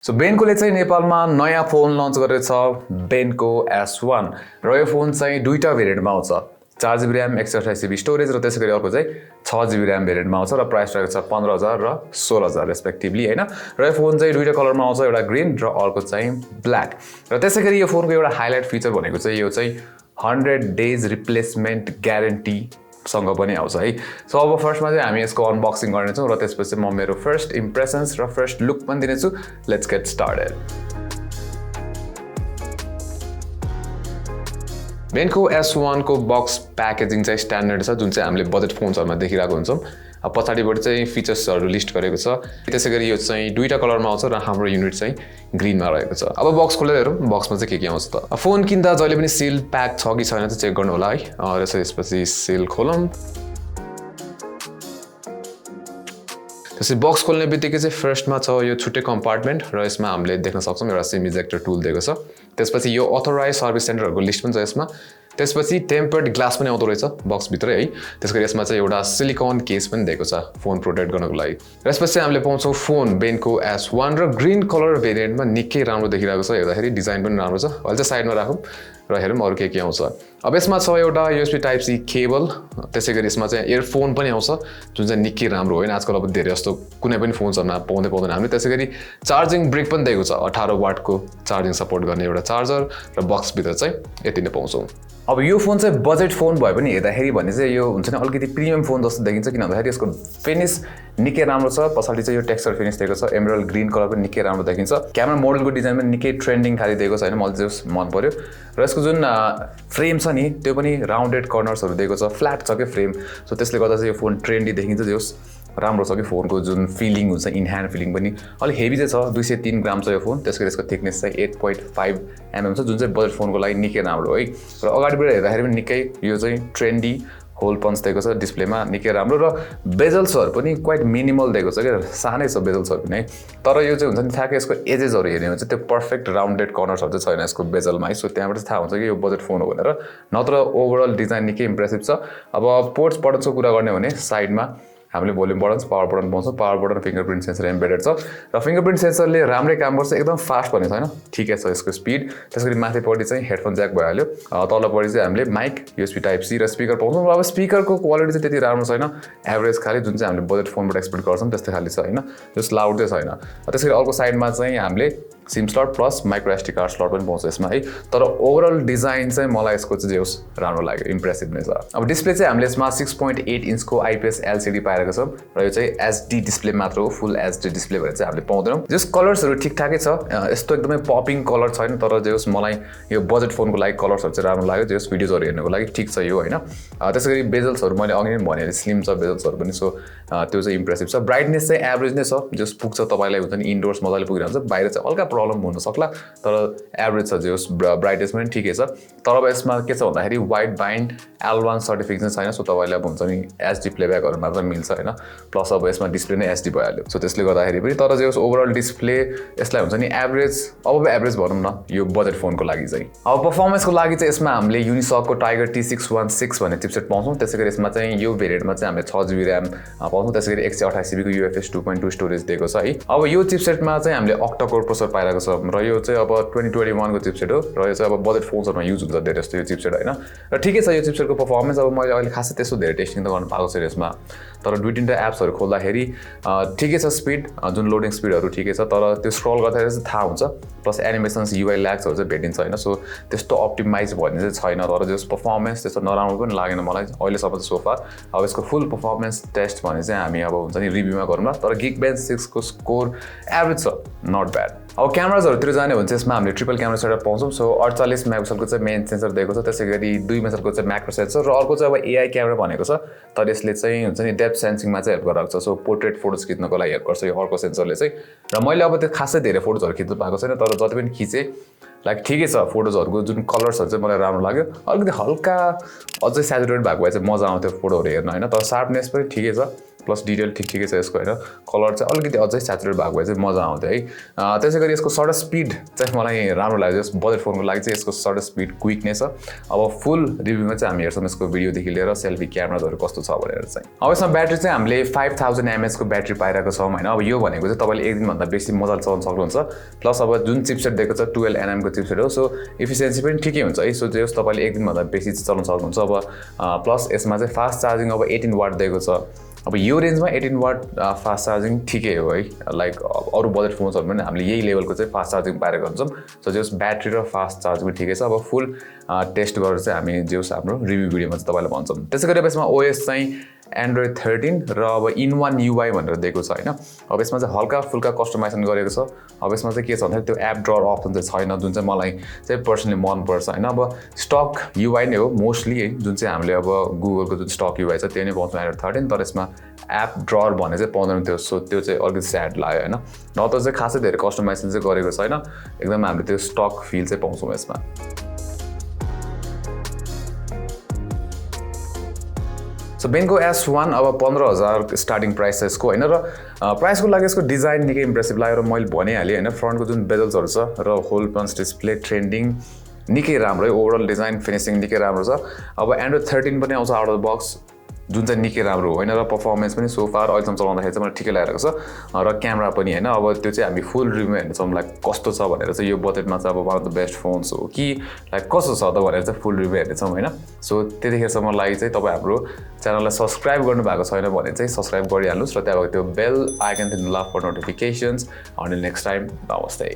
so बेन्कोले चाहिँ नेपालमा नयाँ फोन लन्च गरेको छ बेन्को S1 र यो फोन चाहिँ दुईटा भेरिएन्टमा आउँछ 4GB RAM 128GB स्टोरेज र त्यसैगरी अर्को चाहिँ 6GB RAM भेरिएन्टमा आउँछ र प्राइस रहेको छ 15000 र 16000 रेस्पेक्टिभली हैन र यो फोन चाहिँ दुईटा कलरमा आउँछ एउटा ग्रीन र अर्को चाहिँ ब्ल्याक र त्यसैगरी यो फोनको एउटा हाइलाइट फिचर भनेको चाहिँ यो चाहिँ 100 डेज रिप्लेसमेन्ट ग्यारेन्टी सँग पनि आउँछ है सो अब फर्स्टमा चाहिँ हामी यसको अनबक्सिङ गर्नेछौँ र त्यसपछि म मेरो फर्स्ट इम्प्रेसन्स र फर्स्ट लुक पनि दिनेछु लेट्स गेट स्टार्टेड बेन्को S1 को बक्स प्याकेजिङ चाहिँ स्ट्यान्डर्ड छ जुन चाहिँ हामीले बजेट फोन्सहरुमा देखिरहेको हुन्छौँ अब पछाडिबाट चाहिँ फिचर्सहरु लिस्ट गरेको छ त्यसैगरी यो चाहिँ दुईटा कलरमा आउँछ र हाम्रो युनिट चाहिँ ग्रीनमा रहेको छ अब बक्स खोलेर हेरौँ बक्समा चाहिँ के आउँछ त फोन किन्दा जहिले पनि सिल प्याक छ कि छैन त चेक गर्नु होला है र त्यसपछि सिल खोलौँ त्यसै बक्स खोल्ने बित्तिकै चाहिँ फर्स्टमा छ यो छुट्टै कम्पार्टमेन्ट र यसमा हामीले देख्न सक्छौं एउटा सिम इजेक्टर टुल दिएको छ त्यसपछि यो अथोराइज सर्भिस सेन्टरहरुको लिस्ट पनि छ यसमा त्यसपछि टेम्पर्ड ग्लास पनि आउँदो रहेछ बक्स भित्रै है त्यसैगरी यसमा चाहिँ एउटा सिलिकन केस पनि दिएको छ फोन प्रोटेक्ट गर्नको लागि र यसपछि हामीले पाउँछौं फोन बेन्को S1 र ग्रीन कलर भेरिएन्टमा निकै राम्रो देखिरहेको छ हेर्दाखेरि डिजाइन पनि राम्रो छ अहिले चाहिँ साइडमा राखौं र हेरौँ अरु के आउँछ अब यसमा छ एउटा USB टाइप C केबल त्यसैगरी यसमा चाहिँ इयरफोन पनि आउँछ जुन चाहिँ निकै राम्रो होइन आजकल अब धेरै जस्तो कुनै पनि फोन्सहरुमा पाउँदैन हामीले त्यसैगरी चार्जिङ ब्रिक पनि दिएको छ 18 वाटको चार्जिङ सपोर्ट गर्ने एउटा चार्जर र बक्स भित्र चाहिँ यति नै पाउँछौं अब यो फोन चाहिँ बजेट फोन भए पनि हेर्दाखेरि भने चाहिँ यो हुन्छ नि अलिकति प्रिमियम फोन जस्तो देखिन्छ किन भन्दाखेरि यसको फिनिश निकै राम्रो छ पछाडी चाहिँ यो टेक्सचर फिनिश दिएको छ एमरल्ड ग्रीन कलर पनि निकै राम्रो देखिन्छ क्यामेरा मोडलको डिजाइन पनि निकै ट्रेन्डिङ खाली दिएको छ हैन मलाई चाहिँ मन पर्यो र यसको जुन फ्रेम छ नि त्यो पनि राउन्डेड कर्नर्सहरु दिएको छ फ्ल्याट छ के फ्रेम सो त्यसले गर्दा चाहिँ यो फोन ट्रेन्डी देखिन्छ जस राम्रो छ कि फोनको जुन फिलिङ हुन्छ इन ह्यान्ड फिलिङ पनि अलि हेभी चाहिँ छ 203 ग्राम छ यो फोन त्यसैगरी यसको थिकनेस चाहिँ 8.5 mm छ जुन चाहिँ बजेट फोनको लागि निकै राम्रो है र अगाडिबाट हेर्दाखेरि पनि निकै यो चाहिँ ट्रेन्डी होल पन्च दिएको छ डिस्प्लेमा निकै राम्रो र बेजल्सहरु पनि क्वाइट मिनिमल दिएको छ के सानै छ बेजल्सहरु पनि तर यो चाहिँ हुन्छ नि ठ्याक्कै यसको एजेसहरु हेर्ने हो भने चाहिँ त्यो पर्फेक्ट राउन्डेड कर्नर्सहरु चाहिँ छैन यसको बेजलमा है सो त्यहाँबाट चाहिँ थाहा हुन्छ कि यो बजेट फोन हो भनेर नत्र ओभरअल डिजाइन निकै इम्प्रेसिभ छ अब पोर्ट्स बटन्सको कुरा गर्ने भने साइडमा हामीले भोल्युम बटन्स पावर बटन पाउँछौँ power button fingerprint sensor embedded छ र फिंगरप्रिन्ट सेन्सरले राम्रै काम गर्छ एकदम फास्ट भने छैन ठिकै छ यसको स्पिड त्यसैगरी माथिपट्टि चाहिँ हेडफोन ज्याक भइहाल्यो तलपट्टि चाहिँ हामीले माइक USB टाइप C र स्पिकर पाउँछौँ अब स्पिकरको क्वालिटी चाहिँ त्यति राम्रो छैन एभरेज खाली जुन चाहिँ हामीले बजेट फोनबाट एक्सपेक्ट गर्छौँ त्यस्तै खाली छ हैन जस लाउड चाहिँ छैन त्यसैगरी अर्को साइडमा चाहिँ हामीले sim slot plus micro SD card slot पनि पाउँछ यसमा है तर ओभरअल डिजाइन चाहिँ मलाई यसको चाहिँ जेस राम्रो लाग्यो इम्प्रेसिभ नै छ अब डिस्प्ले चाहिँ हामीले यसमा 6.8 इन्चको IPS LCD पाएको छौं र यो चाहिँ HD डिस्प्ले मात्र हो फुल HD डिस्प्ले भनेर चाहिँ हामीले पाउँदैनौं जस कलर्सहरु ठिकठाकै छ यस्तो एकदमै पपिङ कलर छैन तर जेस मलाई यो बजेट फोनको लागि कलर्सहरु चाहिँ राम्रो लाग्यो जेस भिडियोजहरु हेर्नको लागि ठीक छ यो हैन त्यसैगरी बेजल्सहरु मैले अघि नै भने स्लिम छ बेजल्सहरु पनि सो त्यो चाहिँ इम्प्रेसिभ छ ब्राइटनेस चाहिँ एभरेज नै छ जस पुग्छ तपाईलाई हुन्छ नि इन्डोर्स मजाले पुगिरहन्छ बाहिर चाहिँ हल्का प्रब्लम हुन सक्ला तर एभरेज छ जेस ब्राइटनेस पनि ठिकै छ तर अब यसमा के छ भन्दाखेरि वाइड बाइन्ड L1 सर्टिफिकेसन छैन सो तपाईलाई अब हुन्छ नि HD प्लेब्याकहरु मात्र मिल्छ हैन प्लस अब यसमा डिस्प्ले नै HD भइहाल्यो सो त्यसले गर्दाखेरि पनि तर जेस ओभरअल डिस्प्ले यसलाई हुन्छ नि एभरेज अब एभरेज भनौं न यो बजेट फोनको लागि चाहिँ अब परफर्मेन्सको लागि चाहिँ यसमा हामीले UNISOC को टाइगर T606 भन्ने चिपसेट पाउँछौं त्यसैगरी यसमा चाहिँ यो भेरिएन्टमा चाहिँ हामीले 6GB RAM पाउँछौं त्यसैगरी 128GB को UFS 2.2 स्टोरेज दिएको छ है अब यो चिपसेटमा चाहिँ हामीले octa core प्रोसेसर पाइरहेको छ र यो चाहिँ अब 2021 को चिपसेट हो र यो चाहिँ अब बजेट फोन्सहरुमा युज हुन्छ धेरै जस्तो यो चिपसेट हैन र ठिकै छ यो चिपसेटको परफर्मेन्स अब मैले अहिले खासै त्यस्तो धेरै टेस्टिङ त गर्न पाएको छैन यसमा तर दुई तीनटा एप्सहरु खोल्दाखेरि ठिकै छ स्पिड जुन लोडिङ स्पिडहरु ठिकै छ तर त्यो स्क्रल गर्दाखेरि चाहिँ थाहा हुन्छ प्लस एनिमेसन्स UI ल्याग्सहरु चाहिँ भेटिन्छ हैन सो त्यस्तो अप्टिमाइज भन्ने चाहिँ छैन तर जस परफर्मेन्स त्यस्तो नराम्रो पनि लागेन मलाई अहिले सम्म त सोफा अब यसको फुल परफर्मेन्स टेस्ट भने चाहिँ हामी अब हुन्छ नि रिभ्युमा गरौँला तर Geekbench 6 को स्कोर एभरेज छ नट ब्याड अब क्यामेराजहरुतिर जाने भने चाहिँ यसमा हामीले ट्रिपल क्यामेरा सेटअप पाउँछौं सो 48 मेगापिक्सलको चाहिँ मेन सेन्सर दिएको छ त्यसैगरी 2 मेगापिक्सलको चाहिँ म्याक्रो सेन्सर र अर्को चाहिँ अब AI क्यामेरा भनेको छ तर यसले चाहिँ हुन्छ नि डेप्थ सेन्सिङमा चाहिँ हेल्प गरिरहेको छ सो पोर्ट्रेट फोटोज खिच्नको लागि हेल्प गर्छ यो अर्को सेन्सरले चाहिँ र मैले अब त्यो खासै धेरै फोटोजहरु खिच्नु पाएको छैन तर जति पनि खिचे लाइक ठिकै छ फोटोजहरुको जुन कलर्सहरु चाहिँ मलाई राम्रो लाग्यो अलिकति हल्का अझै स्याचुरेटेड भएको भए चाहिँ मजा आउँथ्यो फोटोहरु हेर्न हैन तर शार्पनेस पनि ठिकै छ प्लस डिटेल ठिकै छ यसको हैन कलर चाहिँ अलिकति अझै स्याचुरेट भएको भए चाहिँ मजा आउँथ्यो है त्यसैगरी यसको शटर स्पिड चाहिँ मलाई राम्रो लाग्यो यस बजेट फोनको लागि चाहिँ यसको शटर स्पिड क्विकनेस अब फुल रिभ्यूमा चाहिँ हामी हेर्छौँ यसको भिडियोदेखि लिएर सेल्फी क्यामेराहरू कस्तो छ भनेर चाहिँ अब यसमा ब्याट्री चाहिँ हामीले 5000 mAh को ब्याट्री पाइरहेको छौँ हैन अब यो भनेको चाहिँ तपाईँले एक दिनभन्दा बेसी मजाले चलाउन सक्नुहुन्छ प्लस अब जुन चिपसेट दिएको छ 12nm को चिपसेट हो सो एफिसिएन्सी पनि ठिकै हुन्छ है सो जे होस् तपाईँले एक दिनभन्दा बेसी चलाउन सक्नुहुन्छ अब प्लस यसमा चाहिँ फास्ट चार्जिङ अब 18 वाट दिएको छ अब यो रेन्जमा 18 वाट फास्ट चार्जिङ ठिकै हो है लाइक अरू बजेट फोन्सहरू पनि हामीले यही लेभलको चाहिँ फास्ट चार्जिङ पारेको हुन्छौँ सो जस ब्याट्री र फास्ट चार्ज पनि ठिकै छ अब फुल टेस्ट गरेर चाहिँ हामी जेस हाम्रो रिभ्यू भिडियोमा चाहिँ तपाईँलाई भन्छौँ त्यसै गरी यसमा ओएस चाहिँ Android 13 र अब in-one UI भनेर दिएको छ हैन अब यसमा चाहिँ हल्का फुल्का कस्टमाइजेसन गरेको छ अब यसमा चाहिँ के छ भन्दा त्यो एप ड्रर अप्सन चाहिँ छैन जुन चाहिँ मलाई चाहिँ पर्सनली मन पर्छ हैन अब स्टक UI नै हो मोस्टली है जुन चाहिँ हामीले अब गुगलको जुन स्टक UI छ त्यो नै पाउँछौँ Android 13 तर यसमा एप ड्रर भन्ने चाहिँ पाउँदैन थियो सो त्यो चाहिँ अलिकति स्याड लाग्यो हैन न त चाहिँ खासै धेरै कस्टमाइजेसन चाहिँ गरेको छैन एकदम हामीले त्यो स्टक फिल चाहिँ पाउँछौँ यसमा सो Benco S1 अब 15000 स्टार्टिङ प्राइस छ यसको हैन र प्राइसको लागि यसको डिजाइन निकै इम्प्रेसिभ लाग्यो र मैले भनिहालेँ हैन फ्रन्टको जुन बेजल्सहरू छ र होल पन्च डिस्प्ले ट्रेन्डिङ निकै राम्रो है ओभरअल डिजाइन फिनिसिङ निकै राम्रो छ अब Android 13 पनि आउँछ आउट अफ द बक्स जुन चाहिँ निकै राम्रो होइन र पर्फर्मेन्स पनि सो फार अहिलेसम्म चलाउँदाखेरि चाहिँ मलाई ठिकै लागेको छ र क्यामेरा पनि हैन अब त्यो चाहिँ हामी फुल रिभ्यू हेर्नेछौँ लाइक कस्तो छ भनेर चाहिँ यो बजेटमा चाहिँ अब one of the best phones हो कि लाइक कस्तो छ त भनेर चाहिँ फुल रिभ्यू हेर्नेछौँ हैन सो त्यतिखेरसम्म लागि चाहिँ तपाईँ हाम्रो च्यानललाई सब्सक्राइब गर्नु भएको छैन भने चाहिँ सब्सक्राइब गरिहाल्नुहोस् र त्यहाँबाट त्यो बेल आइकन थिच्नु ला फर नोटिफिकेसन्स अनि नेक्स्ट टाइम नमस्ते